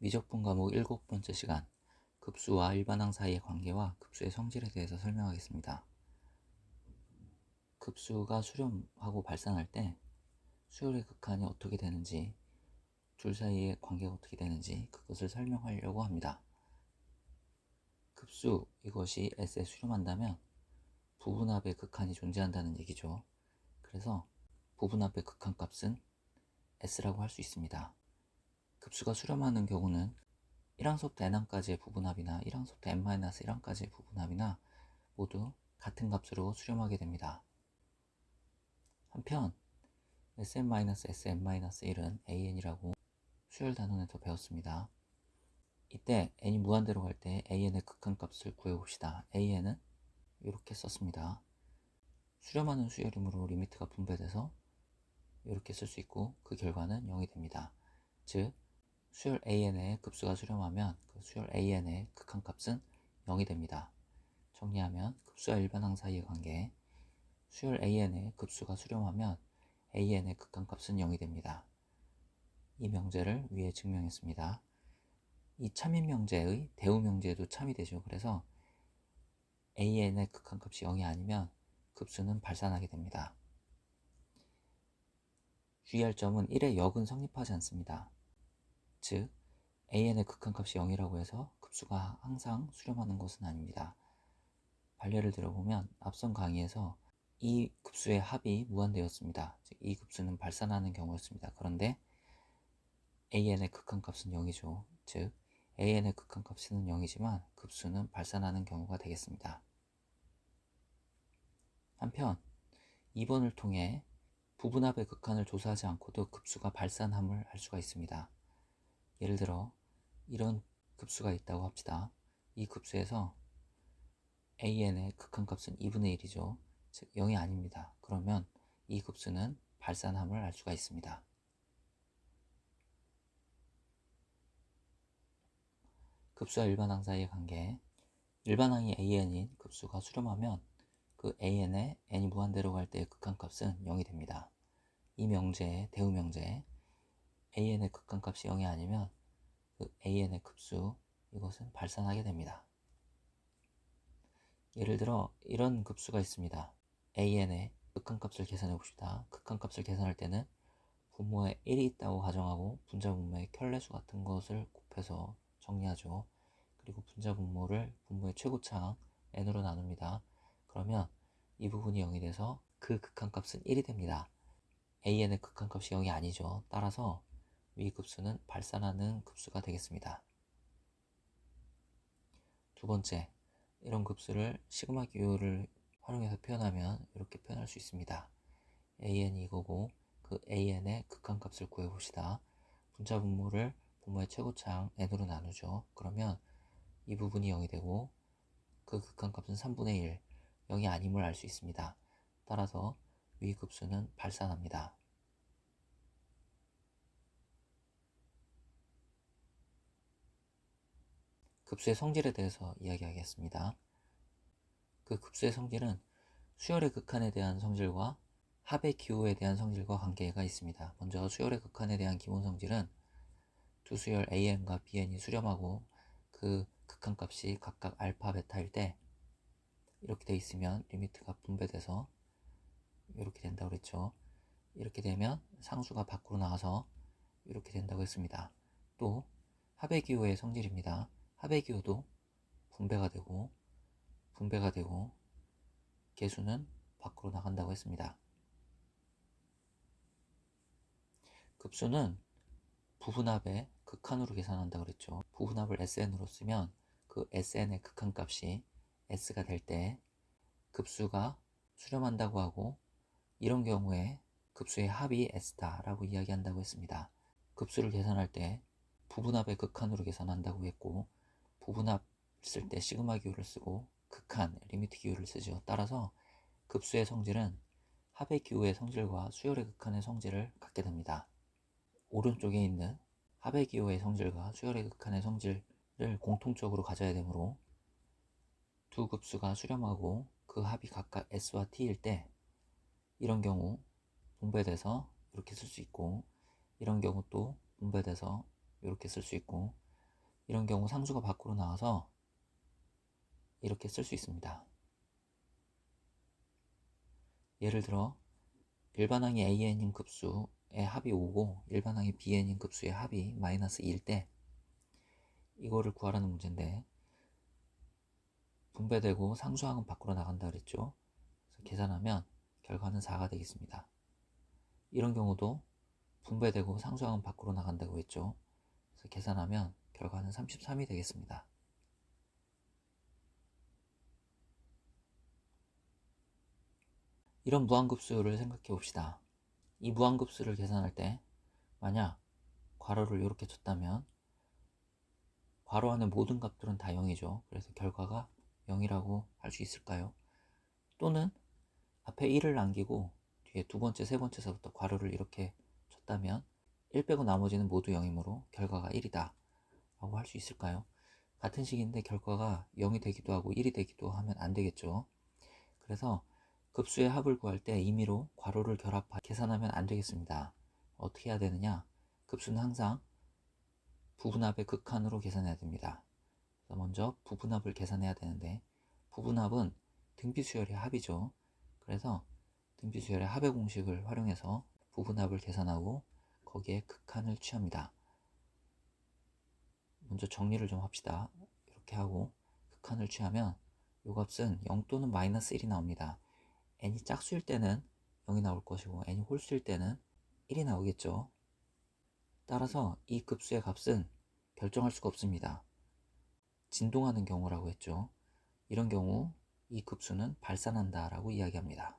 미적분 과목 7번째 시간, 급수와 일반항 사이의 관계와 급수의 성질에 대해서 설명하겠습니다. 급수가 수렴하고 발산할 때 수열의 극한이 어떻게 되는지, 둘 사이의 관계가 어떻게 되는지 그것을 설명하려고 합니다. 급수, 이것이 S에 수렴한다면 부분합의 극한이 존재한다는 얘기죠. 그래서 부분합의 극한값은 S라고 할 수 있습니다. 급수가 수렴하는 경우는 1항서부터 n항까지의 부분합이나 1항서부터 n-1항까지의 부분합이나 모두 같은 값으로 수렴하게 됩니다. 한편 Sn-Sn-1은 an이라고 수열 단원에서 배웠습니다. 이때 n이 무한대로 갈 때 an의 극한값을 구해봅시다. an은 이렇게 썼습니다. 수렴하는 수열이므로 리미트가 분배돼서 이렇게 쓸 수 있고 그 결과는 0이 됩니다. 즉 수열 an의 급수가 수렴하면 그 수열 an의 극한값은 0이 됩니다. 정리하면 급수와 일반항 사이의 관계, 수열 an의 급수가 수렴하면 an의 극한값은 0이 됩니다. 이 명제를 위에 증명했습니다. 이 참인 명제의 대우 명제에도 참이 되죠. 그래서 an의 극한값이 0이 아니면 급수는 발산하게 됩니다. 주의할 점은 1의 역은 성립하지 않습니다. 즉 an의 극한값이 0이라고 해서 급수가 항상 수렴하는 것은 아닙니다. 반례를 들어보면 앞선 강의에서 이 급수의 합이 무한대였습니다. 즉 이 급수는 발산하는 경우였습니다. 그런데 an의 극한값은 0이죠. 즉 an의 극한값은 0이지만 급수는 발산하는 경우가 되겠습니다. 한편 2번을 통해 부분합의 극한을 조사하지 않고도 급수가 발산함을 알 수가 있습니다. 예를 들어 이런 급수가 있다고 합시다. 이 급수에서 an의 극한값은 2분의 1이죠. 즉 0이 아닙니다. 그러면 이 급수는 발산함을 알 수가 있습니다. 급수와 일반항 사이의 관계, 일반항이 an인 급수가 수렴하면 그 an에 n이 무한대로 갈 때의 극한값은 0이 됩니다. 이 명제, 대우 명제, an의 극한값이 0이 아니면 그 an의 급수, 이것은 발산하게 됩니다. 예를 들어 이런 급수가 있습니다. an의 극한값을 계산해 봅시다. 극한값을 계산할 때는 분모에 1이 있다고 가정하고 분자 분모의 켤레수 같은 것을 곱해서 정리하죠. 그리고 분자 분모를 분모의 최고차항 n으로 나눕니다. 그러면 이 부분이 0이 돼서 그 극한값은 1이 됩니다. an의 극한값이 0이 아니죠. 따라서 위 급수는 발산하는 급수가 되겠습니다. 두 번째, 이런 급수를 시그마 기호를 활용해서 표현하면 이렇게 표현할 수 있습니다. an이 이거고 그 an의 극한값을 구해봅시다. 분자 분모를 분모의 최고차항 n으로 나누죠. 그러면 이 부분이 0이 되고 그 극한값은 3분의 1, 0이 아님을 알 수 있습니다. 따라서 위 급수는 발산합니다. 급수의 성질에 대해서 이야기하겠습니다. 그 급수의 성질은 수열의 극한에 대한 성질과 합의 기호에 대한 성질과 관계가 있습니다. 먼저 수열의 극한에 대한 기본 성질은 두 수열 an과 bn이 수렴하고 그 극한값이 각각 알파, 베타일 때 이렇게 돼 있으면 리미트가 분배돼서 이렇게 된다고 그랬죠. 이렇게 되면 상수가 밖으로 나와서 이렇게 된다고 했습니다. 또 합의 기호의 성질입니다. 합의 기호도 분배가 되고 개수는 밖으로 나간다고 했습니다. 급수는 부분합의 극한으로 계산한다고 그랬죠. 부분합을 SN으로 쓰면 그 SN의 극한값이 S가 될 때 급수가 수렴한다고 하고 이런 경우에 급수의 합이 S다 라고 이야기한다고 했습니다. 급수를 계산할 때 부분합의 극한으로 계산한다고 했고 부분합 쓸 때 시그마 기호를 쓰고 극한, 리미트 기호를 쓰죠. 따라서 급수의 성질은 합의 기호의 성질과 수열의 극한의 성질을 갖게 됩니다. 오른쪽에 있는 합의 기호의 성질과 수열의 극한의 성질을 공통적으로 가져야 되므로 두 급수가 수렴하고 그 합이 각각 S와 T일 때 이런 경우 분배돼서 이렇게 쓸 수 있고 이런 경우 또 분배돼서 이렇게 쓸 수 있고 이런 경우 상수가 밖으로 나와서 이렇게 쓸 수 있습니다. 예를 들어 일반항이 AN인 급수의 합이 5고 일반항이 BN인 급수의 합이 마이너스 2일 때 이거를 구하라는 문제인데, 분배되고 상수항은 밖으로 나간다 그랬죠. 그래서 계산하면 결과는 4가 되겠습니다. 이런 경우도 분배되고 상수항은 밖으로 나간다고 했죠. 그래서 계산하면 결과는 33이 되겠습니다. 이런 무한급수를 생각해 봅시다. 이 무한급수를 계산할 때 만약 괄호를 이렇게 쳤다면 괄호 안에 모든 값들은 다 0이죠. 그래서 결과가 0이라고 할 수 있을까요? 또는 앞에 1을 남기고 뒤에 두 번째, 세 번째서부터 괄호를 이렇게 쳤다면 1 빼고 나머지는 모두 0이므로 결과가 1이다 라고 할 수 있을까요? 같은 식인데 결과가 0이 되기도 하고 1이 되기도 하면 안 되겠죠. 그래서 급수의 합을 구할 때 임의로 괄호를 결합하 계산하면 안 되겠습니다. 어떻게 해야 되느냐? 급수는 항상 부분합의 극한으로 계산해야 됩니다. 그래서 먼저 부분합을 계산해야 되는데, 부분합은 등비수열의 합이죠. 그래서 등비수열의 합의 공식을 활용해서 부분합을 계산하고 거기에 극한을 취합니다. 먼저 정리를 좀 합시다. 이렇게 하고 극한을 취하면 이 값은 0 또는 마이너스 1이 나옵니다. n이 짝수일 때는 0이 나올 것이고 n이 홀수일 때는 1이 나오겠죠. 따라서 이 급수의 값은 결정할 수가 없습니다. 진동하는 경우라고 했죠. 이런 경우 이 급수는 발산한다 라고 이야기합니다.